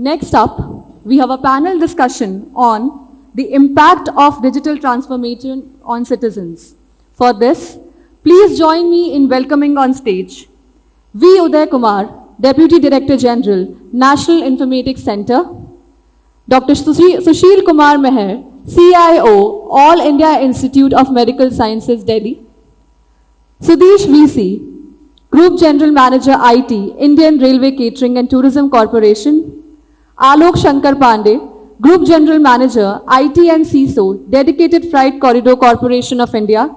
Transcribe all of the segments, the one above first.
Next up, we have a panel discussion on the impact of digital transformation on citizens. For this, please join me in welcoming on stage V. Uday Kumar, Deputy Director General, National Informatics Center, Dr. Sushil Kumar Meher, CIO, All India Institute of Medical Sciences, Delhi, Sudeesh VC, Group General Manager IT, Indian Railway Catering and Tourism Corporation, Alok Shankar Pandey, Group General Manager IT and CISO, Dedicated Freight Corridor Corporation of India,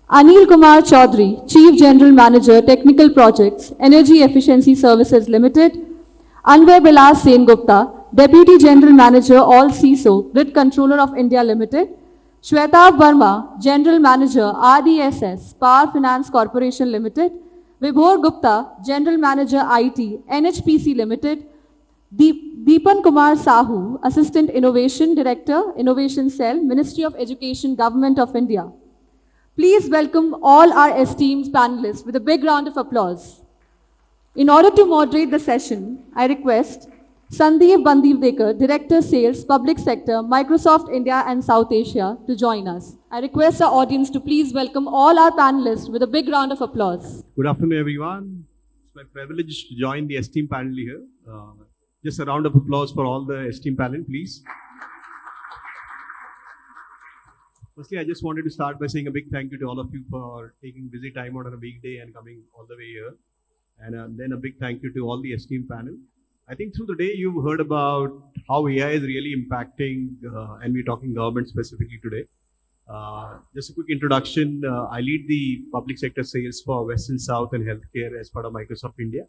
Anil Kumar Choudhary, Chief General Manager, Technical Projects, Energy Efficiency Services Limited, Anway Bilas Sengupta, Deputy General Manager, Alt-CISO, Grid Controller of India Limited, Shwetabh Verma, General Manager, RDSS, Power Finance Corporation Limited, Vibhor Gupta, General Manager, IT, NHPC Limited, Dipan Kumar Sahu, Assistant Innovation Director, Innovation Cell, Ministry of Education, Government of India. Please welcome all our esteemed panelists with a big round of applause. In order to moderate the session, I request Sandeep Bandivdekar, Director Sales, Public Sector, Microsoft India and South Asia to join us. I request our audience to please welcome all our panelists with a big round of applause. Good afternoon, everyone. It's my privilege to join the esteemed panel here. Just a round of applause for all the esteemed panel, please. Firstly, I just wanted to start by saying a big thank you to all of you for taking busy time out on a weekday and coming all the way here. And then a big thank you to all the esteemed panel. I think through the day you've heard about how AI is really impacting, and we're talking government specifically today. Just a quick introduction. I lead the public sector sales for West and South and healthcare as part of Microsoft India.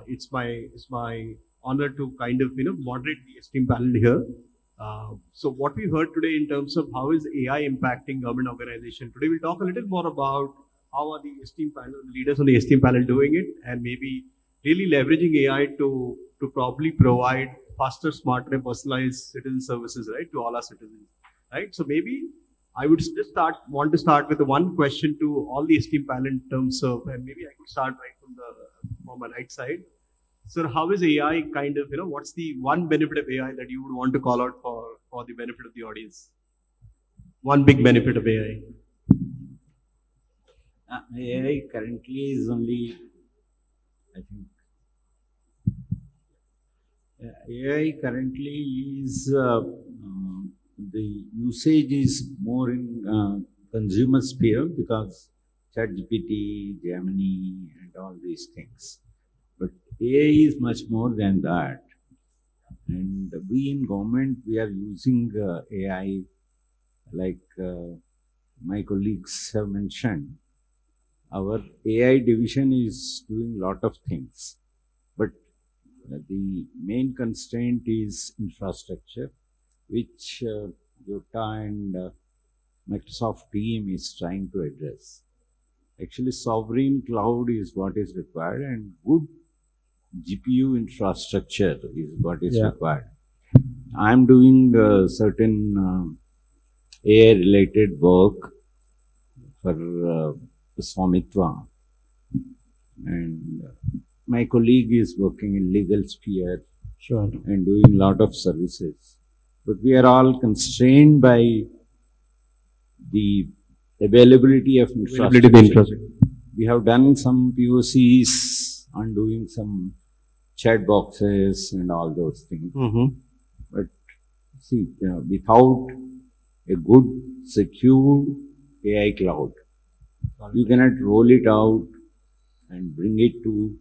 It's my honor to kind of moderate the esteemed panel here. So what we heard today in terms of how is AI impacting government organization, today we'll talk a little more about how are the esteemed panel, the leaders on the esteemed panel doing it, and maybe really leveraging AI to probably provide faster, smarter, and personalized citizen services, right, to all our citizens, right? So maybe I would just want to start with one question to all the esteemed panel in terms of, and maybe I could start right from my right side. Sir, how is AI kind of, what's the one benefit of AI that you would want to call out for the benefit of the audience? One big benefit of AI. AI currently is only, I think, AI currently is, the usage is more in consumer sphere because ChatGPT, Gemini and all these things. But AI is much more than that. And we in government, we are using AI like my colleagues have mentioned. Our AI division is doing a lot of things, but the main constraint is infrastructure, which Gupta and Microsoft team is trying to address. Actually, sovereign cloud is what is required, and good GPU infrastructure is what is required. I am doing certain AI-related work for Swamitva, and my colleague is working in legal sphere and doing a lot of services. But we are all constrained by the availability of infrastructure. We have done some POCs on doing some chat boxes and all those things. But see, without a good, secure AI cloud, you cannot roll it out and bring it to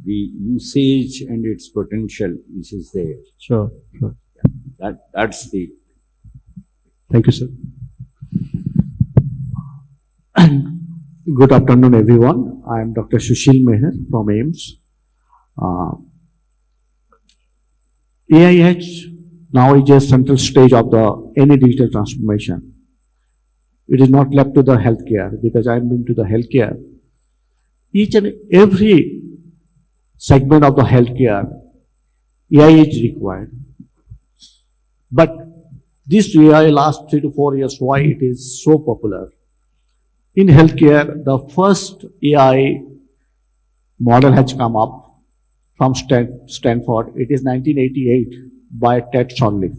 the usage and its potential which is there. Sure. That's the. Thank you, sir. Good afternoon, everyone. I am Dr. Sushil Meher from AIIMS. AI now is a central stage of any digital transformation. It is not left to the healthcare, because I am into the healthcare. Each and every segment of the healthcare, AI is required. But this AI last 3 to 4 years, why it is so popular? In healthcare, the first AI model has come up from Stanford. It is 1988 by Ted Sholliff.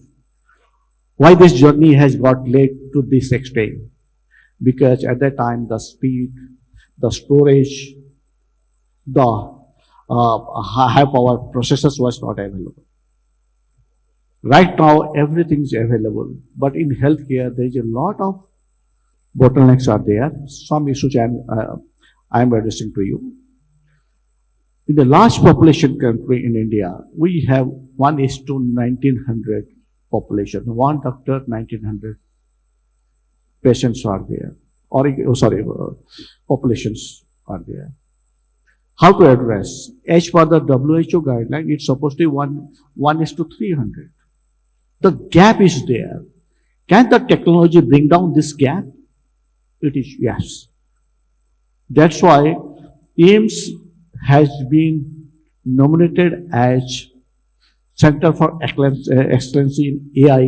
Why this journey has got led to this extent? Because at that time the speed, the storage, the high power processors was not available. Right now everything is available, but in healthcare there is a lot of bottlenecks are there. Some issues I am addressing to you. In the large population country in India, we have 1:1900 population. One doctor, 1900 patients are there. Populations are there. How to address? As per the WHO guideline, it's supposed to be 1:300. The gap is there. Can the technology bring down this gap? It is yes. That's why AIIMS has been nominated as Center for Excellence in AI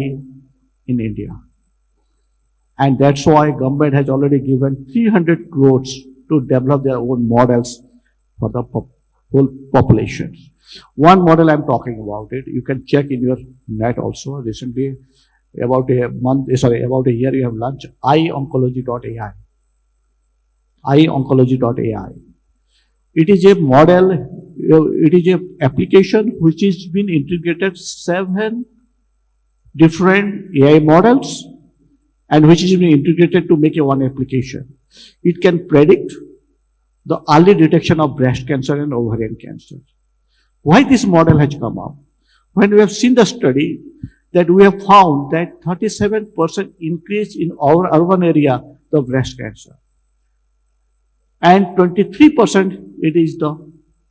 in India. And that's why government has already given 300 crores to develop their own models for the whole population. One model I'm talking about it, you can check in your net also. Recently, about a year you have launched ioncology.ai. ioncology.ai. It is a model, it is an application which has been integrated 7 different AI models and which has been integrated to make a one application. It can predict the early detection of breast cancer and ovarian cancer. Why this model has come up? When we have seen the study that we have found that 37% increase in our urban area, the breast cancer. And 23% it is the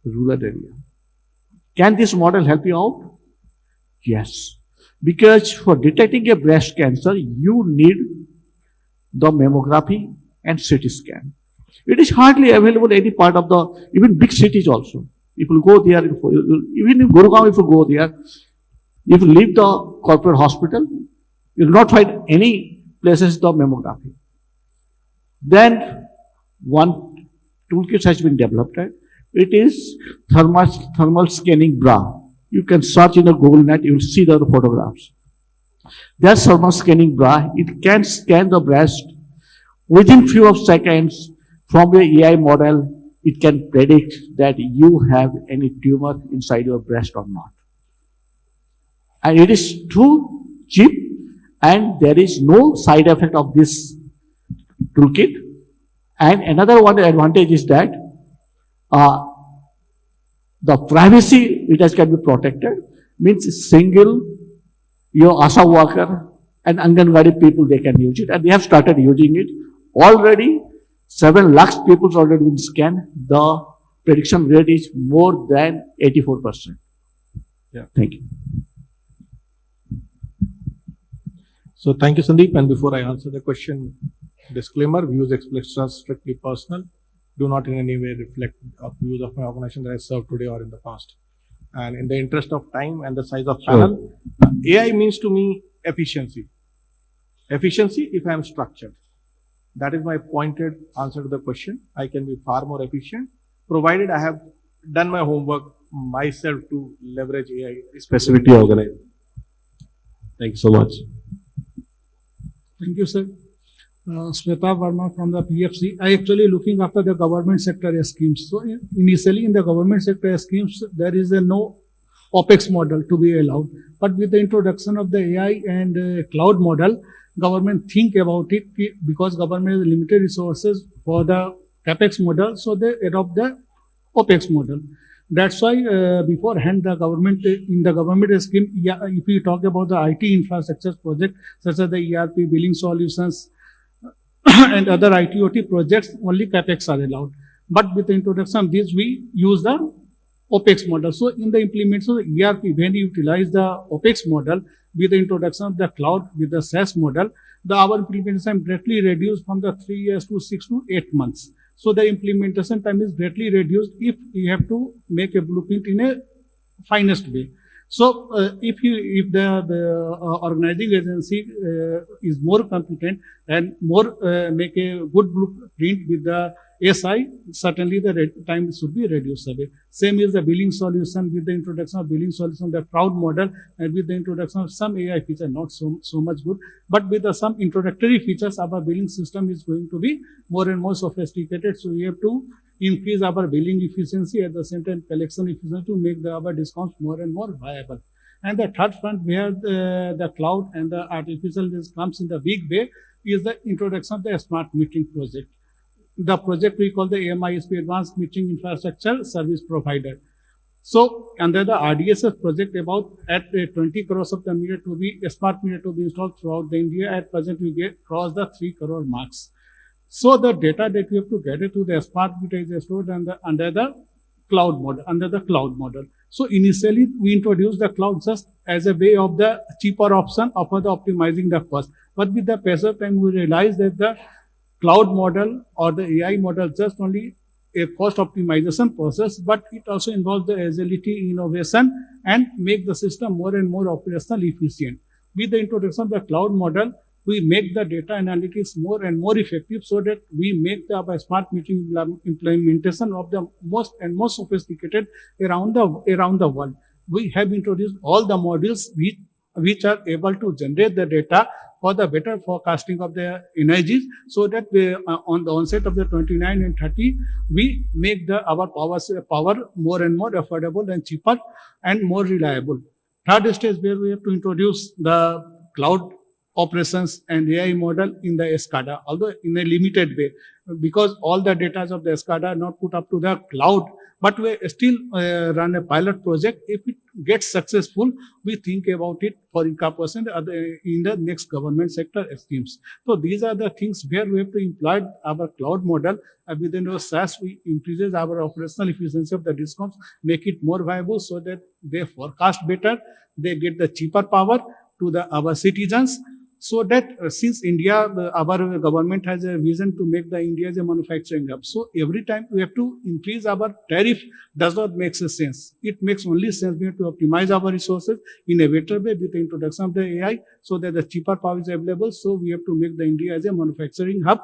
rural area. Can this model help you out? Yes. Because for detecting a breast cancer, you need the mammography and CT scan. It is hardly available in any part of the, even big cities also. If you go there, even in Gurgaon, if you go there, if you leave the corporate hospital, you will not find any places the mammography. Then one toolkit has been developed. It is thermal scanning bra. You can search in the Google net, you will see the photographs. There's thermal scanning bra. It can scan the breast within few of seconds from your AI model. It can predict that you have any tumor inside your breast or not. And it is too cheap and there is no side effect of this toolkit. And another one advantage is that the privacy it has can be protected. Means single, your ASA worker and Anganwadi people, they can use it. And they have started using it. Already 7 lakhs people already been scanned. The prediction rate is more than 84%. Yeah. Thank you. So thank you, Sandeep. And before I answer the question, disclaimer, views expressed are strictly personal, do not in any way reflect the views of my organization that I served today or in the past. And in the interest of time and the size of panel, AI means to me efficiency. Efficiency if I am structured. That is my pointed answer to the question. I can be far more efficient, provided I have done my homework myself to leverage AI Specifically organized. Thank you so much. Thank you, sir. Shwetabh Verma from the PFC. I actually looking after the government sector schemes. So initially in the government sector schemes, there is no OPEX model to be allowed. But with the introduction of the AI and cloud model, government think about it because government has limited resources for the CAPEX model. So they adopt the OPEX model. That's why beforehand the government, in the government scheme, if we talk about the IT infrastructure project, such as the ERP, billing solutions, and other IT/OT projects, only CAPEX are allowed. But with the introduction of this, we use the OPEX model. So in the implementation of the ERP, when you utilize the OPEX model, with the introduction of the cloud, with the SaaS model, our implementation greatly reduced from the 3 years to 6 to 8 months. So the implementation time is greatly reduced if you have to make a blueprint in a finest way. So if the organizing agency is more competent and more make a good blueprint with the SI, certainly the time should be reduced away. Same is the billing solution. With the introduction of billing solution, the cloud model, and with the introduction of some AI feature, not so much good, but with some introductory features, our billing system is going to be more and more sophisticated. So we have to increase our billing efficiency, at the same time collection efficiency, to make our discounts more and more viable. And the third front, where the cloud and the artificial intelligence comes in the big way, is the introduction of the smart metering project. The project we call the AIIMS, Advanced Metering Infrastructure Service Provider. So under the RDSS project, about at 20 crores of the meter to be smart meter to be installed throughout the India. At present, we get cross the 3 crore marks. So the data that we have to gather to the smart meter is stored under the cloud model. So initially we introduced the cloud just as a way of the cheaper option of the optimizing the cost. But with the passage of time, we realized that the cloud model or the AI model just only a cost optimization process, but it also involves the agility, innovation, and make the system more and more operational efficient. With the introduction of the cloud model, we make the data analytics more and more effective, so that we make the smart metering implementation of the most and most sophisticated around the world. We have introduced all the modules which are able to generate the data for the better forecasting of the energies, so that we, on the onset of the 29 and 30, we make our power more and more affordable and cheaper and more reliable. Third stage, where we have to introduce the cloud operations and AI model in the SCADA, although in a limited way, because all the data of the SCADA are not put up to the cloud, but we still run a pilot project. If it gets successful, we think about it for incorporation in the next government sector schemes. So these are the things where we have to employ our cloud model. Within our SaaS, we increases our operational efficiency of the discoms, make it more viable, so that they forecast better, they get the cheaper power to our citizens. So that since India, our government has a vision to make the India as a manufacturing hub. So every time we have to increase our tariff does not make sense. It makes only sense we have to optimize our resources in a better way with the introduction of the AI, so that the cheaper power is available. So we have to make the India as a manufacturing hub.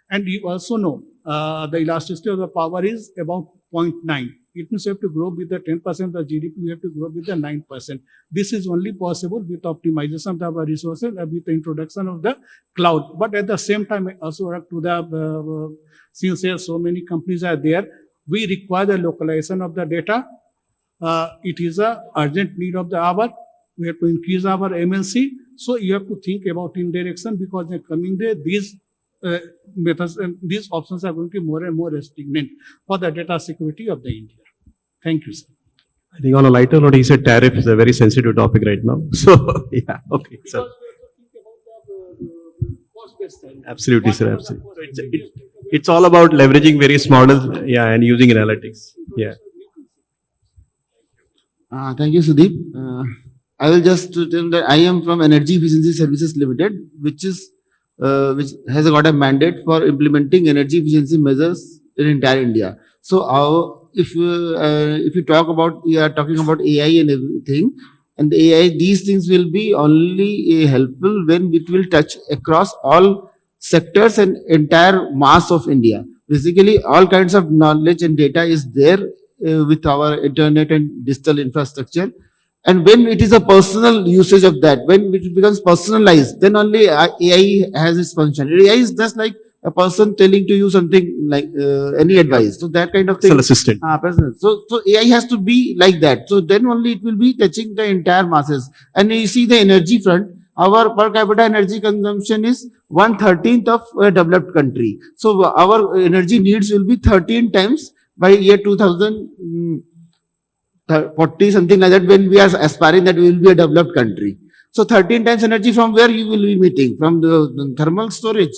And you also know the elasticity of the power is about 0.9. It means you have to grow with the 10% of the GDP, we have to grow with the 9%. This is only possible with optimization of our resources and with the introduction of the cloud. But at the same time, also work to the, since there so many companies are there, we require the localization of the data. It is an urgent need of the hour. We have to increase our MNC. So you have to think about in direction, because in the coming day, these methods and these options are going to be more and more restricted for the data security of the India. Thank you, sir. I think on a lighter note, he said tariff is a very sensitive topic right now. So, yeah, okay, sir. Because we have to think about the cost-based tariff. Absolutely, sir, absolutely. So it's all about leveraging various models, yeah, and using analytics. Yeah. Thank you, Sudeep. I will just tell that I am from Energy Efficiency Services Limited, which has got a mandate for implementing energy efficiency measures in entire India. So, if you talk about, we are talking about AI and everything, and the AI, these things will be only helpful when it will touch across all sectors and entire mass of India. Basically, all kinds of knowledge and data is there with our internet and digital infrastructure. And when it is a personal usage of that, when it becomes personalized, then only AI has its function. AI is just like a person telling to you something like any advice. So that kind of thing. Assistant. So AI has to be like that. So then only it will be touching the entire masses. And you see the energy front, our per capita energy consumption is 1/13 of a developed country. So our energy needs will be 13 times by year 2040, something like that, when we are aspiring that we will be a developed country. So 13 times energy from where you will be meeting? From the thermal storage,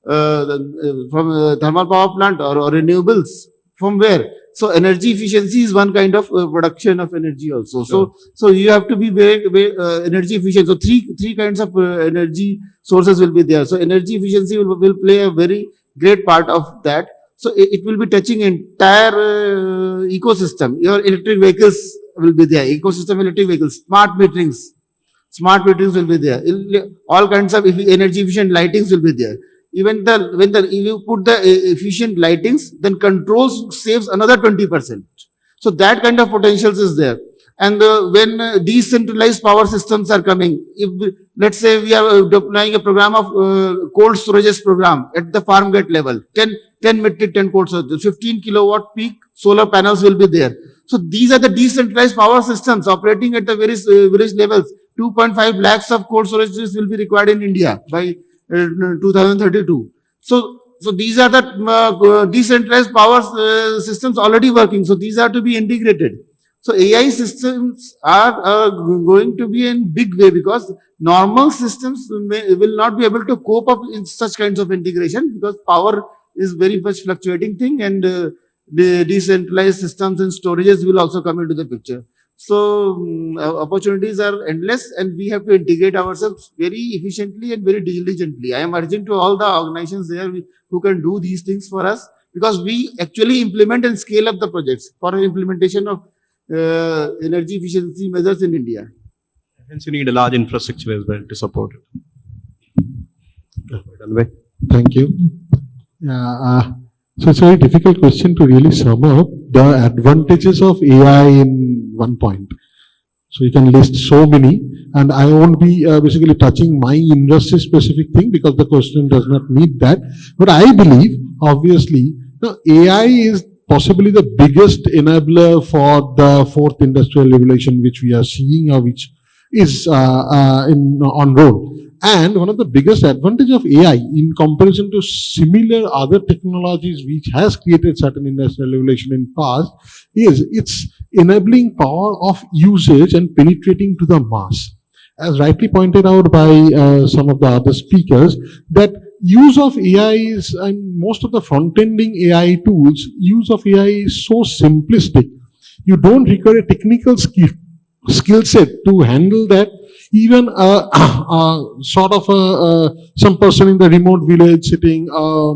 from thermal power plant or renewables, from where? So energy efficiency is one kind of production of energy also. Sure. So you have to be very energy efficient. So three kinds of energy sources will be there. So energy efficiency will play a very great part of that. So it will be touching entire ecosystem. Your electric vehicles will be there, ecosystem electric vehicles, smart meterings will be there. All kinds of energy efficient lightings will be there. Even if you put the efficient lightings, then controls saves another 20%. So that kind of potentials is there. And when decentralized power systems are coming, if let's say we are deploying a program of cold storages program at the farm gate level, 10 metric ton cold storage, 15 kilowatt peak solar panels will be there. So these are the decentralized power systems operating at the various village levels. 2.5 lakhs of cold storages will be required in India by 2032. So these are the decentralized power systems already working. So these are to be integrated. So AI systems are going to be in big way, because normal systems will not be able to cope up in such kinds of integration, because power is very much fluctuating thing, and the decentralized systems and storages will also come into the picture. So opportunities are endless, and we have to integrate ourselves very efficiently and very diligently. I am urging to all the organizations there who can do these things for us, because we actually implement and scale up the projects for implementation of energy efficiency measures in India. Hence, you need a large infrastructure as well to support it. Anway. Thank you. So it's a very difficult question to really sum up the advantages of AI in one point. So you can list so many, and I won't be basically touching my industry specific thing because the question does not need that. But I believe, obviously, AI is possibly the biggest enabler for the fourth industrial revolution, which we are seeing, or which is on roll. And one of the biggest advantage of AI in comparison to similar other technologies which has created certain industrial revolution in past is its enabling power of usage and penetrating to the mass. As rightly pointed out by some of the other speakers, that use of AI is, and most of the front-ending AI tools, use of AI is so simplistic. You don't require a technical skill set to handle that. Even sort of some person in the remote village sitting,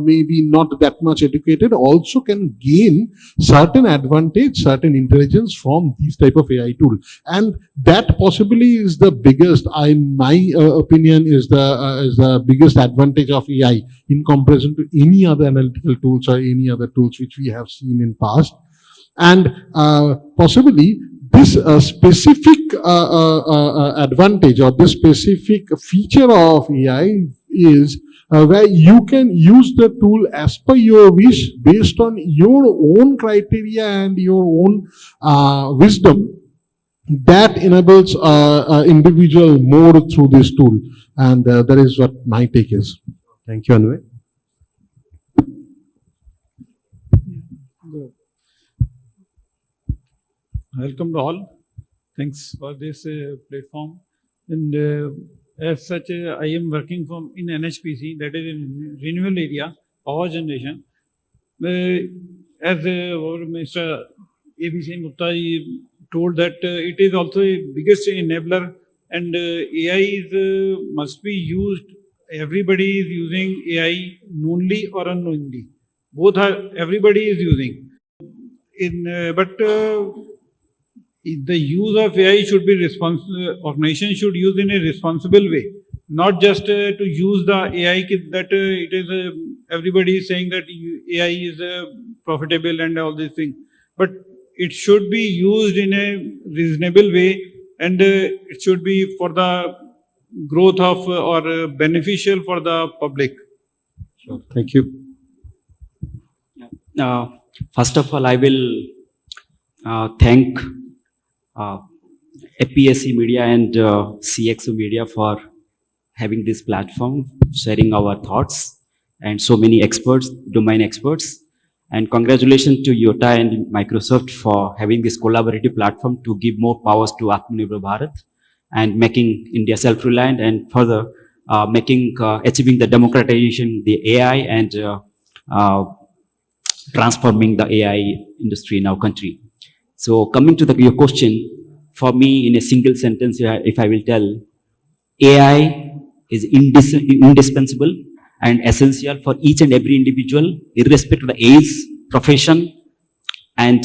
maybe not that much educated, also can gain certain advantage, certain intelligence from these type of AI tool. And that possibly is the biggest, in my opinion, is the biggest advantage of AI in comparison to any other analytical tools or any other tools which we have seen in past. And possibly this specific advantage or this specific feature of AI is where you can use the tool as per your wish, based on your own criteria and your own wisdom, that enables individual more through this tool. And that is what my take is. Thank you, Anway. Welcome to all. Thanks for this platform. And as such, I am working in NHPC, that is in renewable area, power generation. As our Mr. A.B. Gupta told that it is also a biggest enabler, and AI is must be used. Everybody is using AI knowingly or unknowingly. Both are, everybody is using. The use of AI should be organization should use in a responsible way, not just to use the AI that it is everybody is saying that AI is profitable and all these things, but it should be used in a reasonable way, and it should be for the growth of or beneficial for the public. Sure. Thank you. First of all, I will thank APSC Media and CXO Media for having this platform, sharing our thoughts, and so many experts, domain experts. And congratulations to Yotta and Microsoft for having this collaborative platform to give more powers to Atmanirbhar Bharat and making India self-reliant, and further achieving the democratization, the AI, and transforming the AI industry in our country. So coming to your question, for me, in a single sentence, if I will tell, AI is indispensable and essential for each and every individual, irrespective of the age, profession, and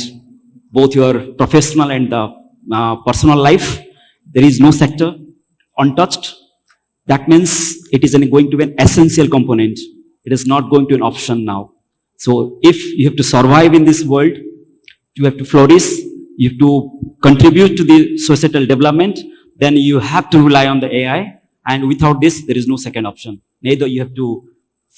both your professional and the personal life. There is no sector untouched. That means it is going to be an essential component. It is not going to be an option now. So if you have to survive in this world, you have to flourish, you have to contribute to the societal development, then you have to rely on the AI. And without this, there is no second option. Neither you have to,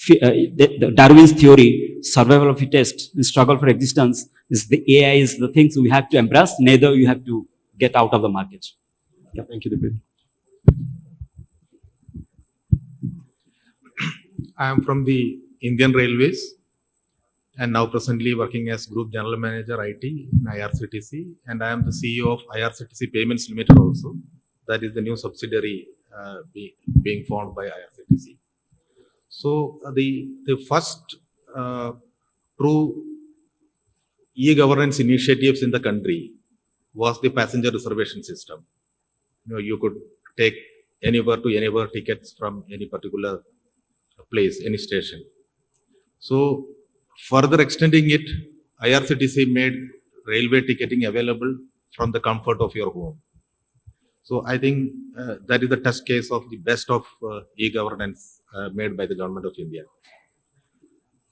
the Darwin's theory, survival of fittest, and struggle for existence, is the AI is the things we have to embrace, neither you have to get out of the market. Yeah, thank you, Dipan. I am from the Indian Railways and now presently working as Group General Manager IT in IRCTC, and I am the CEO of IRCTC Payments Limited also. That is the new subsidiary being formed by IRCTC. So the first true e-governance initiatives in the country was the passenger reservation system. You could take anywhere to anywhere tickets from any particular place, any station. So further extending it, IRCTC made railway ticketing available from the comfort of your home. So I think that is the test case of the best of e-governance made by the government of India.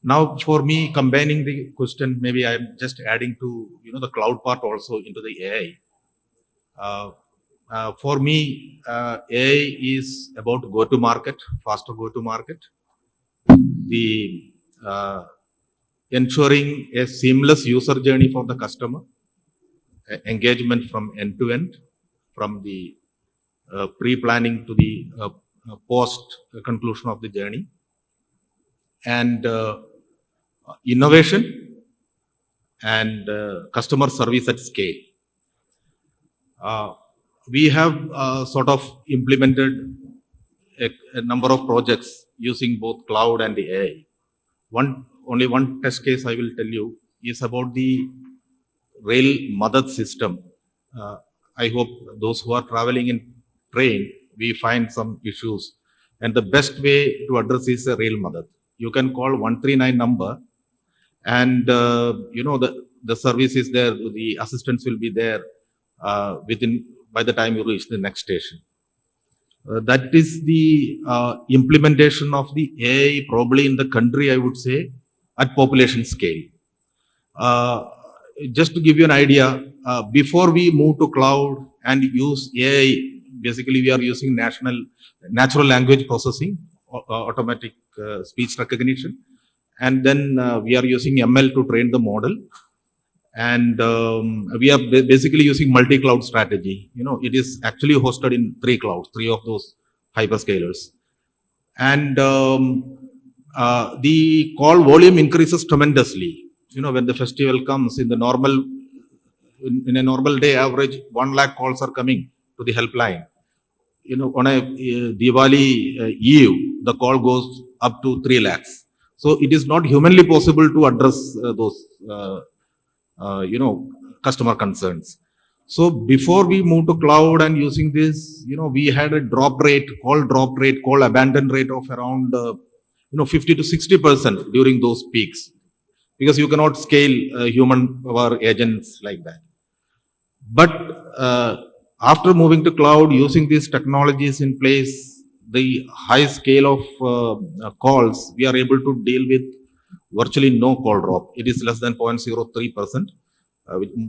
Now, for me, combining the question, maybe I'm just adding to the cloud part also into the AI. For me, AI is about go-to-market, faster go-to-market, the ensuring a seamless user journey for the customer, engagement from end to end, from the pre-planning to the post-conclusion of the journey, and innovation and customer service at scale. We have sort of implemented a number of projects using both cloud and the AI. Only one test case I will tell you is about the rail Madad system. I hope those who are traveling in train, we find some issues. And the best way to address is a rail Madad. You can call 139 number and the service is there, the assistance will be there by the time you reach the next station. That is the implementation of the AI probably in the country, I would say, at population scale. Just to give you an idea, before we move to cloud and use AI, basically we are using natural language processing, automatic speech recognition, and then we are using ML to train the model. And we are basically using multi-cloud strategy. It is actually hosted in 3 clouds, 3 of those hyperscalers. And the call volume increases tremendously. When the festival comes, in a normal day, average 1 lakh calls are coming to the helpline. On a Diwali Eve, the call goes up to 3 lakhs. So it is not humanly possible to address those customer concerns. So before we move to cloud and using this, we had a call abandon rate of around 50 to 60% during those peaks, because you cannot scale human power agents like that. But after moving to cloud, using these technologies in place, the high scale of calls, we are able to deal with virtually no call drop. It is less than 0.03%,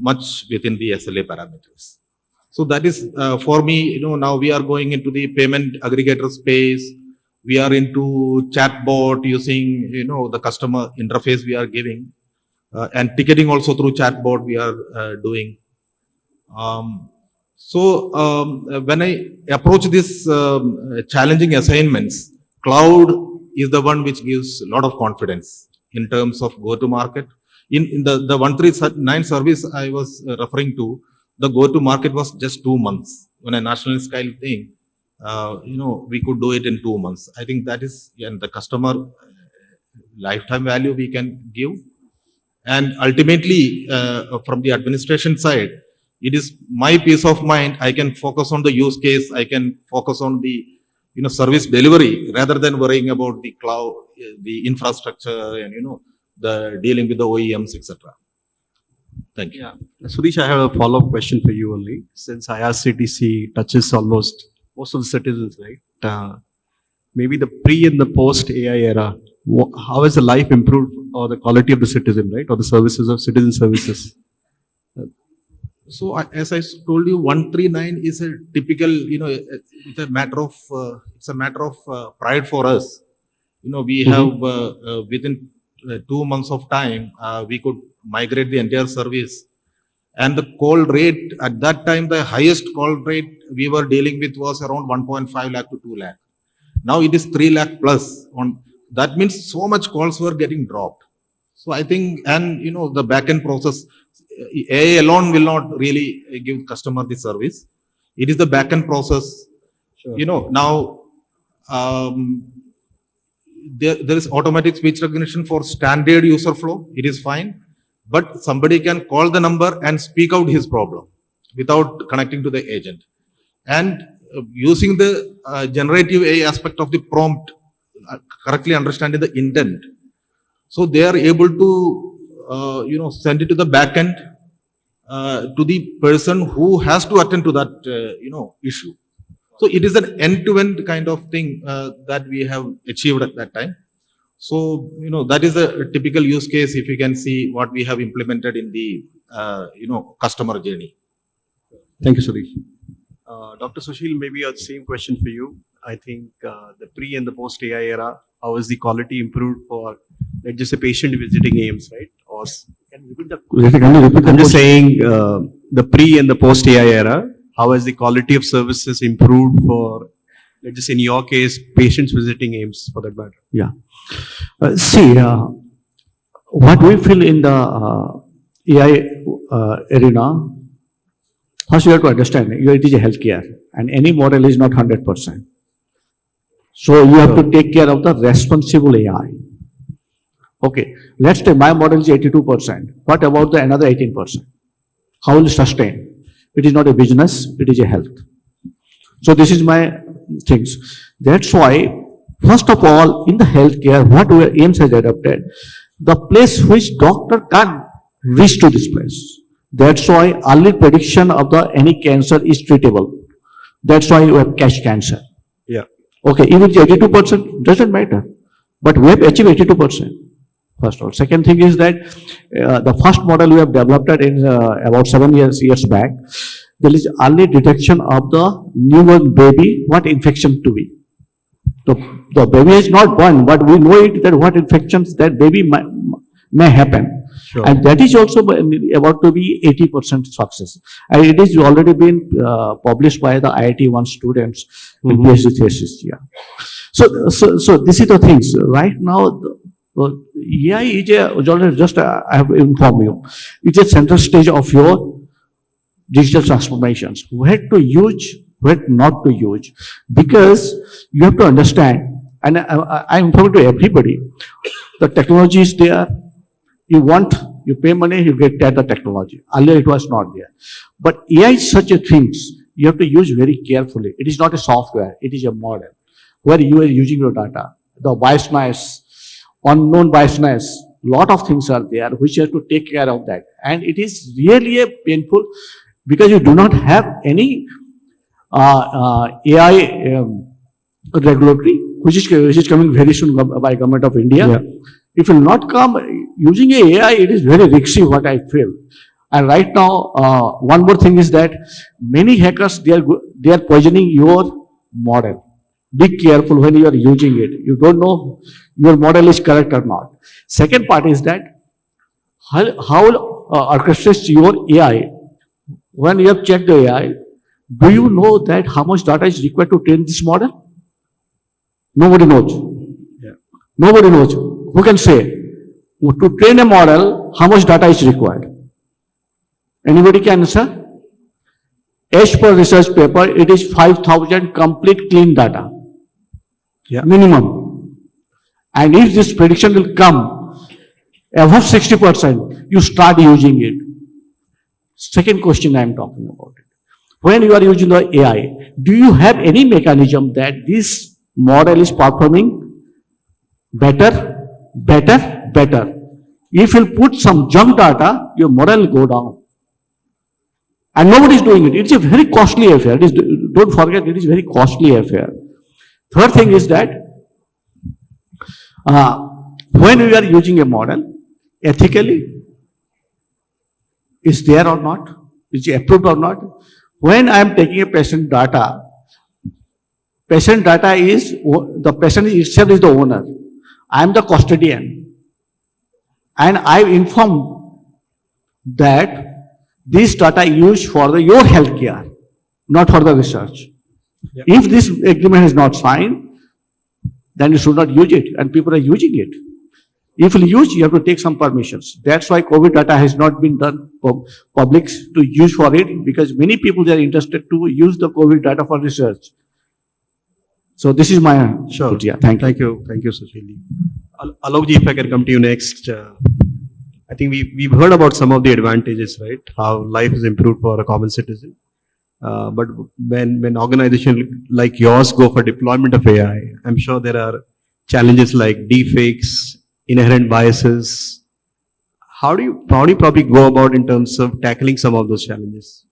much within the SLA parameters. So that is for me, now we are going into the payment aggregator space. We are into chatbot using, the customer interface we are giving, and ticketing also through chatbot we are doing. So when I approach this challenging assignments, cloud is the one which gives a lot of confidence in terms of go-to-market. In the 139 service I was referring to, the go-to-market was just 2 months. On a national scale thing, we could do it in 2 months. I think that is the customer lifetime value we can give. And ultimately, from the administration side, it is my peace of mind. I can focus on the use case. I can focus on the service delivery rather than worrying about the cloud, the infrastructure, and the dealing with the OEMs, etc. Thank you. Yeah. Sudeesh, I have a follow-up question for you only. Since IRCTC touches almost most of the citizens, right? Maybe the pre and the post AI era, how has the life improved or the quality of the citizen, right? Or the services of citizen services? So as I told you, 139 is a typical, it's a matter of pride for us. We have within 2 months of time, we could migrate the entire service. And the call rate at that time, the highest call rate we were dealing with was around 1.5 lakh to 2 lakh. Now it is 3 lakh plus. That means so much calls were getting dropped. So I think, and the backend process, AI alone will not really give customer the service. It is the backend process. Sure. Now there is automatic speech recognition for standard user flow. It is fine. But somebody can call the number and speak out his problem without connecting to the agent. And using the generative AI aspect of the prompt, correctly understanding the intent. So they are able to, send it to the backend to the person who has to attend to that, issue. So it is an end-to-end kind of thing that we have achieved at that time. So, that is a typical use case if you can see what we have implemented in the, customer journey. Thank you, Sudeesh. Dr. Sushil, maybe a same question for you. I think the pre and the post AI era, how is the quality improved for, let's just say, patient visiting AIIMS, right? Or can you repeat the I'm just saying the pre and the post AI era, how has the quality of services improved for, let's just say, in your case, patients visiting AIIMS for that matter? Yeah. See, what we feel in the AI arena, first you have to understand, it is a healthcare and any model is not 100%. So you have to take care of the responsible AI. Okay, let's say my model is 82%. What about the another 18%? How will you sustain? It is not a business, it is a health. So this is my things. That's why, first of all, in the healthcare, what AIIMS has adopted, the place which doctor can't reach to this place. That's why early prediction of the any cancer is treatable. That's why you have catch cancer. Yeah. Okay, even 82% doesn't matter, but we have achieved 82%. First of all. Second thing is that the first model we have developed in about 7 years back, there is early detection of the newborn baby, what infection to be. The baby is not born, but we know it that what infections that baby may happen. Sure. And that is also about to be 80% success. And it is already been published by the IIT-1 students in PhD thesis. Yeah. So this is the things. Right now, AI is just I have informed you, it's a central stage of your digital transformations. Where to use, where not to use. Because you have to understand, and I inform to everybody, the technology is there. You pay money, you get the technology. Earlier it was not there. But AI is such a thing, you have to use very carefully. It is not a software, it is a model where you are using your data. The biasness, unknown biasness, lot of things are there which you have to take care of that. And it is really a painful because you do not have any AI regulatory, which is coming very soon by Government of India. Yeah. If it will not come using AI, it is very risky, what I feel. And right now, one more thing is that many hackers, they are poisoning your model. Be careful when you are using it. You don't know your model is correct or not. Second part is that how orchestrates your AI. When you have checked the AI, do you know that how much data is required to train this model? Nobody knows. Yeah. Nobody knows. Who can say? To train a model, how much data is required? Anybody can answer? As per research paper, it is 5,000 complete clean data. Yeah. Minimum. And if this prediction will come above 60%, you start using it. Second question I am talking about it. when you are using the AI, do you have any mechanism that this model is performing better? If you put some junk data, your model will go down. And nobody is doing it. It's a very costly affair. Don't forget, it is a very costly affair. Third thing is that when we are using a model, ethically, is there or not? Is it approved or not? When I am taking a patient data is, the patient itself is the owner. I am the custodian. And I inform that this data used for your healthcare, not for the research. Yeah. If this agreement is not signed, then you should not use it, and people are using it. If you use, you have to take some permissions. That's why COVID data has not been done for publics to use for it, because many people are interested to use the COVID data for research. So this is my Sure. Yeah, thank you. Thank you, Sushil. Alok ji, if I can come to you next. I think we've heard about some of the advantages, right? How life is improved for a common citizen. But when organizations like yours go for deployment of AI, I'm sure there are challenges like deepfakes, inherent biases. How do you probably go about in terms of tackling some of those challenges?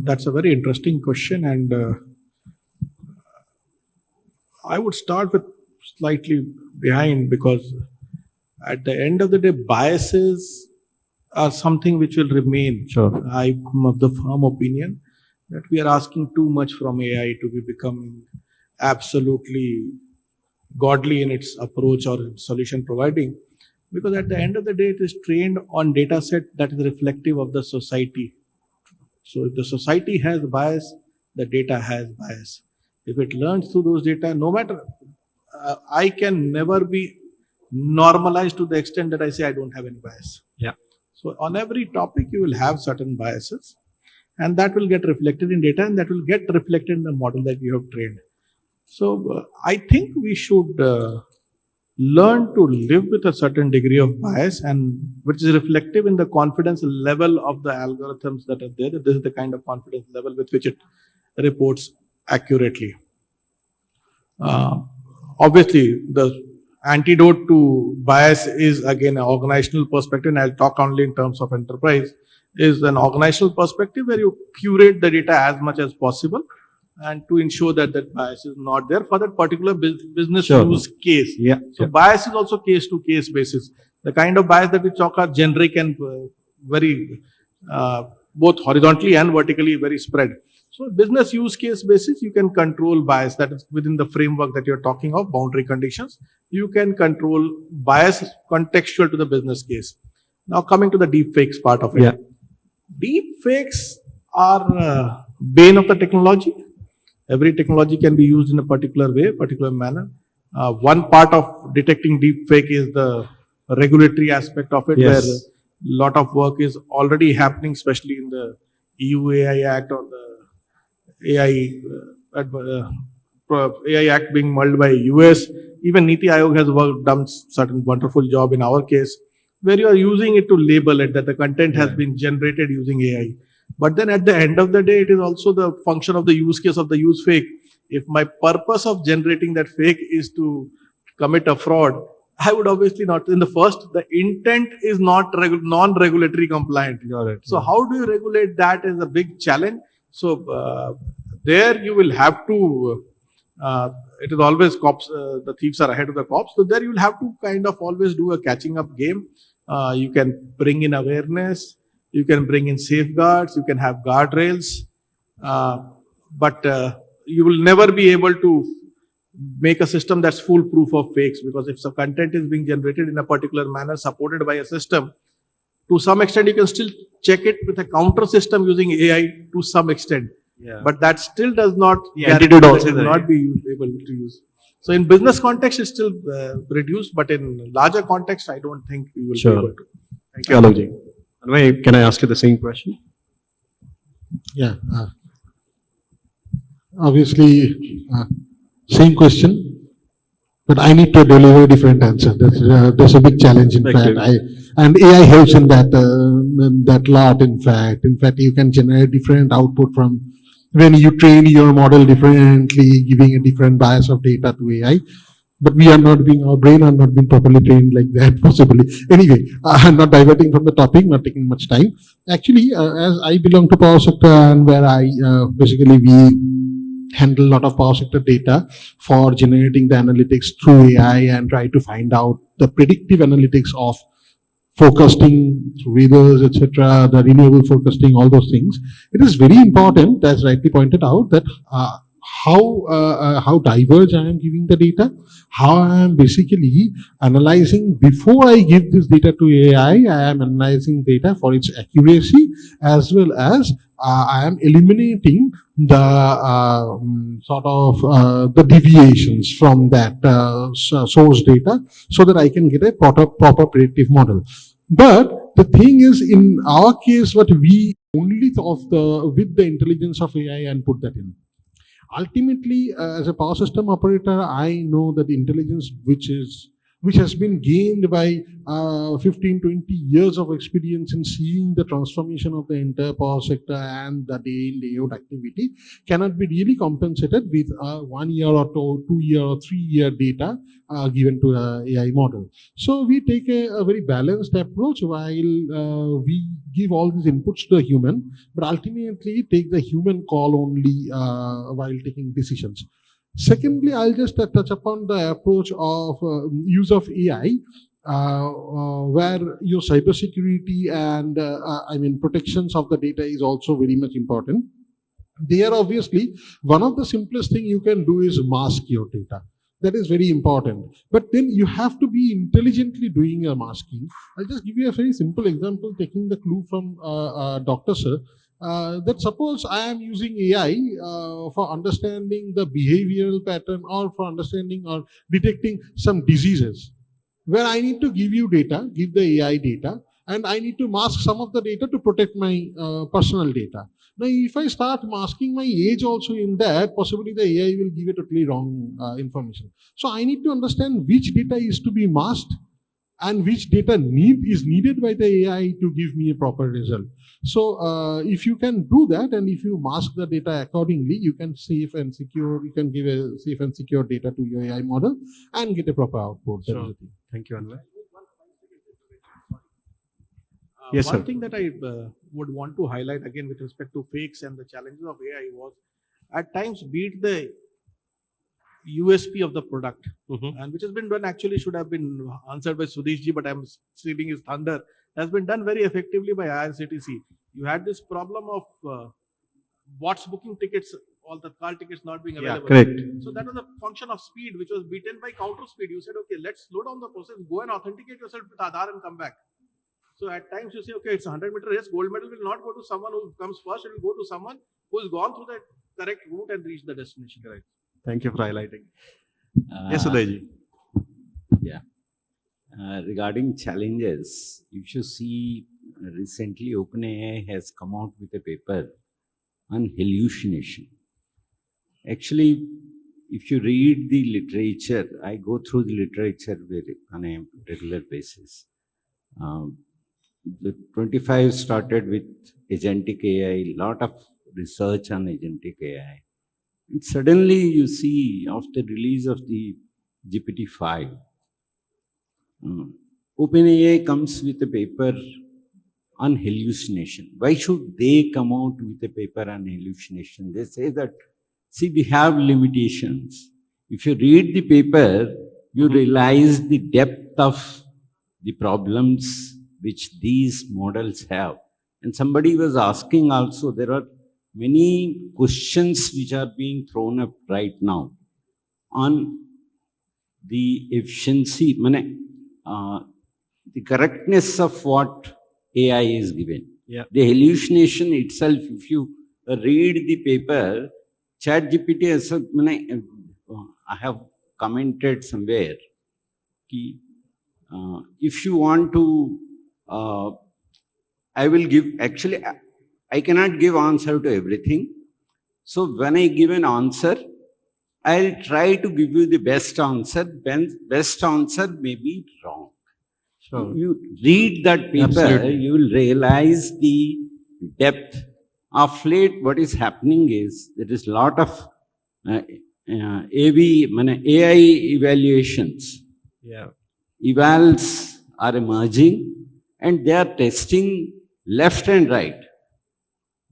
That's a very interesting question, and I would start with slightly behind, because at the end of the day, biases are something which will remain. Sure. I'm of the firm opinion that we are asking too much from AI to be becoming absolutely godly in its approach or solution providing, because at the end of the day, it is trained on data set that is reflective of the society. So if the society has bias, the data has bias. If it learns through those data, no matter, I can never be normalized to the extent that I say I don't have any bias. Yeah. So on every topic, you will have certain biases, and that will get reflected in data, and that will get reflected in the model that you have trained. So I think we should learn to live with a certain degree of bias, and which is reflective in the confidence level of the algorithms that are there, that this is the kind of confidence level with which it reports accurately. Obviously, the antidote to bias is again an organizational perspective, and I'll talk only in terms of enterprise, is an organizational perspective where you curate the data as much as possible, and to ensure that that bias is not there for that particular business Sure. use case. Yeah. So bias is also case to case basis. The kind of bias that we talk are generic and very both horizontally and vertically very spread. So business use case basis, you can control bias, that is within the framework that you're talking of, boundary conditions. You can control bias contextual to the business case. Now coming to the deepfakes part of it. Yeah. Deepfakes are bane of the technology. Every technology can be used in a particular way, particular manner. One part of detecting deepfake is the regulatory aspect of it, Yes. where a lot of work is already happening, especially in the EU AI Act or the AI Act being mulled by US. Even Niti Aayog has done certain wonderful job in our case, where you are using it to label it that the content has been generated using AI. But then at the end of the day, it is also the function of the use case of the use fake. If my purpose of generating that fake is to commit a fraud, I would obviously not. In the first, the intent is not non-regulatory compliant. Got it. So how do you regulate that is a big challenge. So there you will have to, it is always cops, the thieves are ahead of the cops. So there you will have to kind of always do a catching up game. You can bring in awareness, you can bring in safeguards, you can have guardrails, but you will never be able to make a system that's foolproof of fakes, because if some content is being generated in a particular manner supported by a system, to some extent you can still check it with a counter system using AI to some extent. Yeah. But that still does not antidote also will there. not be able to use. So in business context, it's still reduced, but in larger context, I don't think we will Sure. be able to. Thank you, Alok ji. Anway, can I ask you the same question? Yeah. Obviously, same question, but I need to deliver a different answer. That's a big challenge in Thank fact. you. And AI helps in that. that lot, in fact. In fact, you can generate different output from when you train your model differently, giving a different bias of data to AI. But we are not being, our brain are not being properly trained like that, possibly. Anyway, I'm not diverting from the topic, not taking much time. Actually, as I belong to power sector, and where basically we handle a lot of power sector data for generating the analytics through AI and try to find out the predictive analytics of forecasting, weathers, etc., the renewable forecasting, all those things. It is very important, as rightly pointed out, that how diverse I am giving the data, how I am basically analyzing before I give this data to AI. I am analyzing data for its accuracy, as well as I am eliminating the the deviations from that source data, so that I can get a proper predictive model. But the thing is, in our case, what we only thought with the intelligence of AI and put that in. Ultimately, as a power system operator, I know that the intelligence which has been gained by 15-20 years of experience in seeing the transformation of the entire power sector and the day in, day out activity cannot be really compensated with 1 year or 2 year or 3 year data given to an AI model. So we take a very balanced approach while we give all these inputs to the human, but ultimately take the human call only while taking decisions. Secondly, I'll just touch upon the approach of use of AI, where your cybersecurity and protections of the data is also very much important. There, obviously, one of the simplest thing you can do is mask your data. That is very important. But then you have to be intelligently doing your masking. I'll just give you a very simple example, taking the clue from Dr. Sir. That suppose I am using AI for understanding the behavioral pattern or for understanding or detecting some diseases, where I need to give you data, give the AI data, and I need to mask some of the data to protect my personal data. Now, if I start masking my age also in that, possibly the AI will give a totally wrong information. So I need to understand which data is to be masked and which data is needed by the AI to give me a proper result. So if you can do that, and if you mask the data accordingly, you can save and secure, you can give a safe and secure data to your AI model and get a proper output. Sure. Thank you, Anway. Yes, One sir. thing that I would want to highlight again with respect to fakes and the challenges of AI was at times beat the USP of the product, and which has been done, actually should have been answered by Sudeesh ji, but I'm stealing his thunder, has been done very effectively by IRCTC. You had this problem of bots booking tickets, all the car tickets not being available. Yeah, correct. So that was a function of speed, which was beaten by counter speed. You said, okay, let's slow down the process, go and authenticate yourself with Aadhaar and come back. So at times you say, okay, it's a 100-meter race, gold medal will not go to someone who comes first, it will go to someone who has gone through the correct route and reached the destination. Correct. Thank you for highlighting. Yes, Uday ji. Yeah. Regarding challenges, if you see recently OpenAI has come out with a paper on hallucination. Actually, if you read the literature, I go through the literature on a regular basis. The 25 started with agentic AI, lot of research on agentic AI. And suddenly you see, after release of the GPT-5, OpenAI comes with a paper on hallucination. Why should they come out with a paper on hallucination? They say that, see, we have limitations. If you read the paper, you realize the depth of the problems which these models have. And somebody was asking also, there are many questions which are being thrown up right now on the efficiency, the correctness of what AI is given. Yeah. The hallucination itself, if you read the paper, ChatGPT, I have commented somewhere, if you want to, I will give, actually, I cannot give answer to everything. So when I give an answer, I'll try to give you the best answer. Best answer may be wrong. Sure. You read that paper, Absolutely. you will realize the depth. Of late, what is happening is there is a lot of AI evaluations. Yeah. Evals are emerging and they are testing left and right.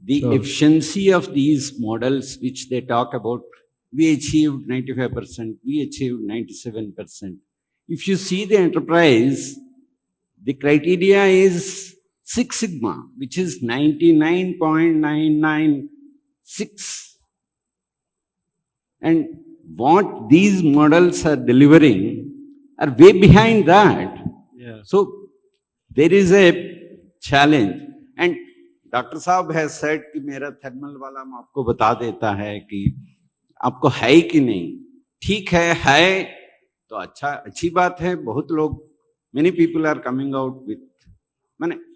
The Sure. efficiency of these models, which they talk about, we achieved 95%, we achieved 97%. If you see the enterprise, the criteria is Six Sigma, which is 99.996. And what these models are delivering are way behind that. Yeah. So there is a challenge. And Dr. Saab has said कि मेरा thermal वाला आपको बता देता है कि आपको है कि नहीं. ठीक है तो अच्छी बात है. बहुत लोग, many people are coming out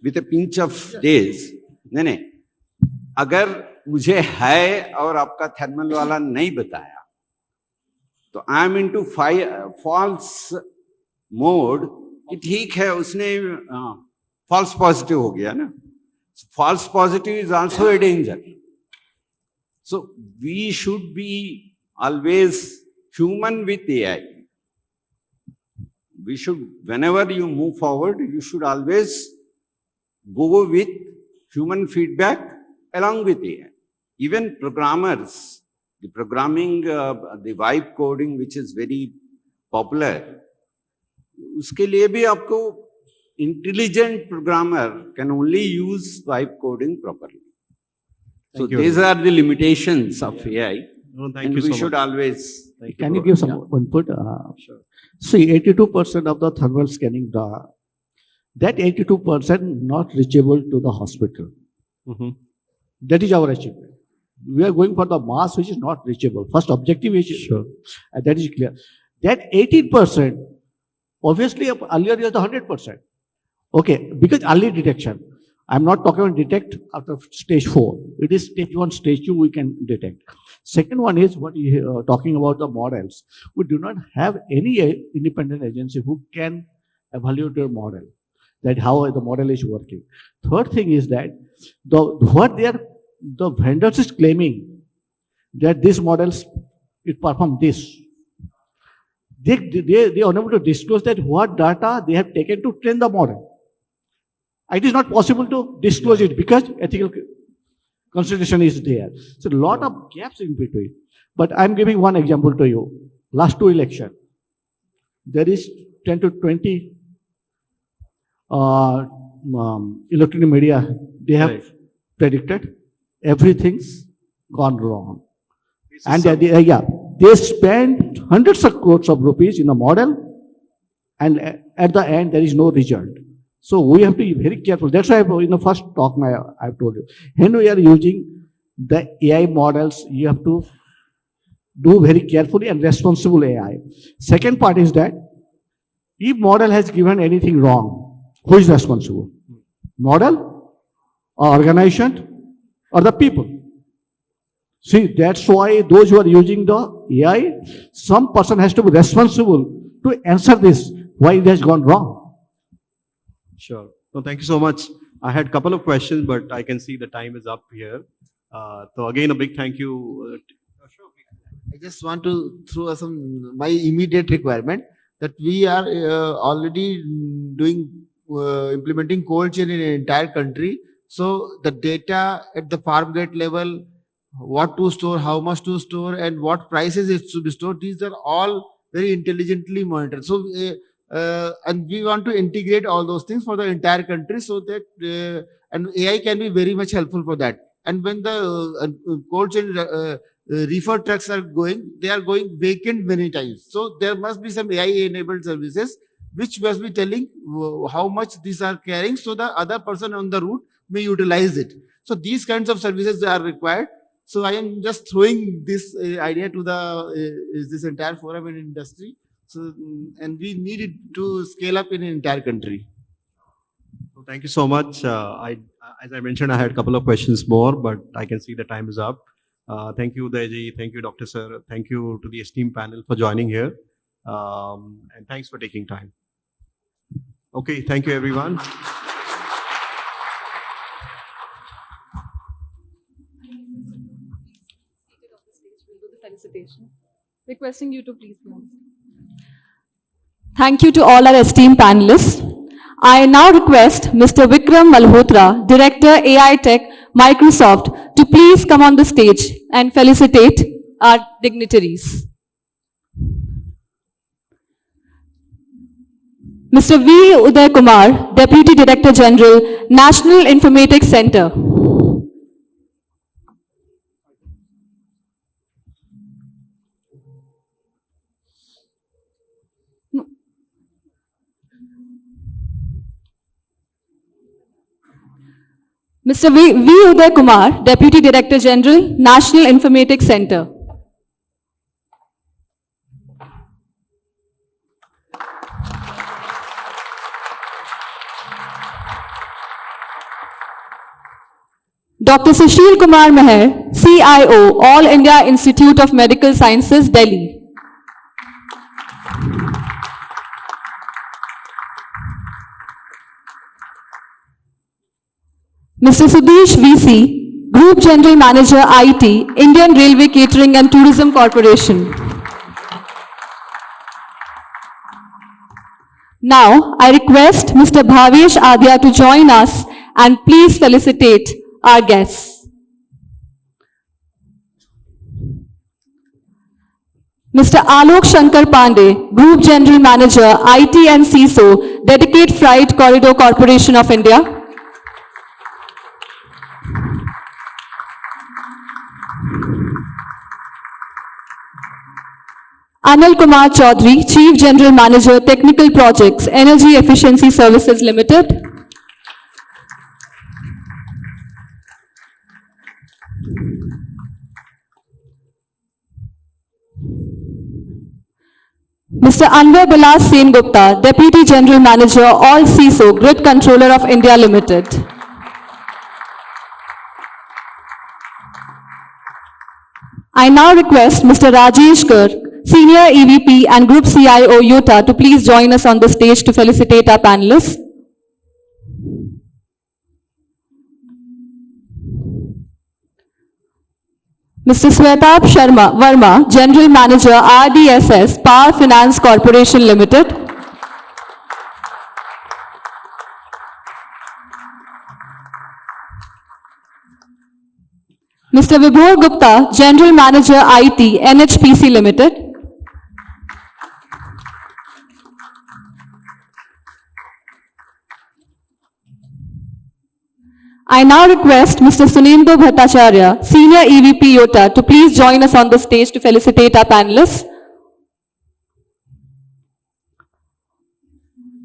with a pinch of days. नहीं, अगर मुझे है और आपका thermal वाला नहीं बताया, तो I am into false mode कि ठीक है उसने false positive हो गया ना. False positive is also a danger. So we should be always human with AI. We should, whenever you move forward, you should always go with human feedback along with AI. Even programmers, the programming, the vibe coding, which is very popular, उसके लिए भी आपको intelligent programmer can only use vibe coding properly. So these are the limitations of AI. No, thank and you we so should much. always. Can you give some input? Sure. See, 82% of the thermal scanning data, that 82% not reachable to the hospital. Mm-hmm. That is our achievement. We are going for the mass which is not reachable. First objective is, Sure. That is clear. That 18%, obviously earlier is the 100%. Okay, because early detection. I'm not talking about detect after stage 4. It is stage 1, stage 2 we can detect. Second one is what you are talking about the models. We do not have any independent agency who can evaluate your model, that how the model is working. Third thing is that the vendors is claiming that these models, it perform this. They are unable to disclose that what data they have taken to train the model. It is not possible to disclose it because ethical consideration is there. So a lot of gaps in between. But I'm giving one example to you. Last 2 elections, there is 10 to 20 electronic media. They have predicted everything's gone wrong. And they spend hundreds of crores of rupees in a model, and at the end there is no result. So we have to be very careful. That's why in the first talk I've told you, when we are using the AI models, you have to do very carefully and responsible AI. Second part is that if model has given anything wrong, who is responsible? Model, or organization, or the people? See, that's why those who are using the AI, some person has to be responsible to answer this, why it has gone wrong. Sure. No, thank you so much. I had a couple of questions, but I can see the time is up here. So again, a big thank you. I just want to throw my immediate requirement that we are already doing implementing cold chain in an entire country. So the data at the farm gate level, what to store, how much to store, and what prices it should be stored, these are all very intelligently monitored. So and we want to integrate all those things for the entire country, so that and AI can be very much helpful for that. And when the cold chain reefer trucks are going, they are going vacant many times. So there must be some AI-enabled services which must be telling how much these are carrying, so the other person on the route may utilize it. So these kinds of services are required. So I am just throwing this idea to this entire forum and industry. So, and we need it to scale up in an entire country. So thank you so much. As I mentioned, I had a couple of questions more, but I can see the time is up. Thank you, Uday ji. Thank you, Dr. Sir. Thank you to the esteemed panel for joining here. And thanks for taking time. Okay, thank you everyone. Requesting you to please be on stage. Thank you to all our esteemed panelists. I now request Mr. Vikram Malhotra, Director AI Tech, Microsoft, to please come on the stage and felicitate our dignitaries. Mr. V. Uday Kumar, Deputy Director General, National Informatics Center. Mr. V. Uday Kumar, Deputy Director General, National Informatics Center. Dr. Sushil Kumar Meher, CIO, All India Institute of Medical Sciences, Delhi. Mr. Sudeesh VC, Group General Manager IT, Indian Railway Catering and Tourism Corporation. Now, I request Mr. Bhavesh Adya to join us and please felicitate our guests. Mr. Alok Shankar Pandey, Group General Manager, IT and CISO, Dedicated Freight Corridor Corporation of India. Anil Kumar Choudhary, Chief General Manager, Technical Projects, Energy Efficiency Services Limited. Mr. Anway Bilas Sengupta, Deputy General Manager, Alt-CISO, Grid Controller of India Limited. I now request Mr. Rajesh Garg, Senior EVP and Group CIO Utah, to please join us on the stage to felicitate our panelists. Mr. Shwetabh Verma, General Manager, RDSS, Power Finance Corporation Limited. Mr. Vibhor Gupta, General Manager, IT, NHPC Limited. I now request Mr. Sunendu Bhattacharya, Senior EVP Utah, to please join us on the stage to felicitate our panelists.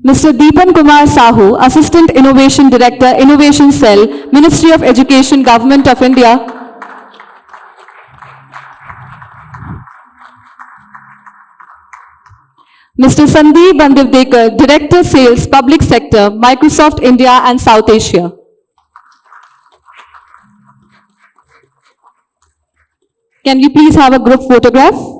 Mr. Dipan Kumar Sahu, Assistant Innovation Director, Innovation Cell, Ministry of Education, Government of India. Mr. Sandeep Bandivdekar, Director Sales, Public Sector, Microsoft India and South Asia. Can we please have a group photograph?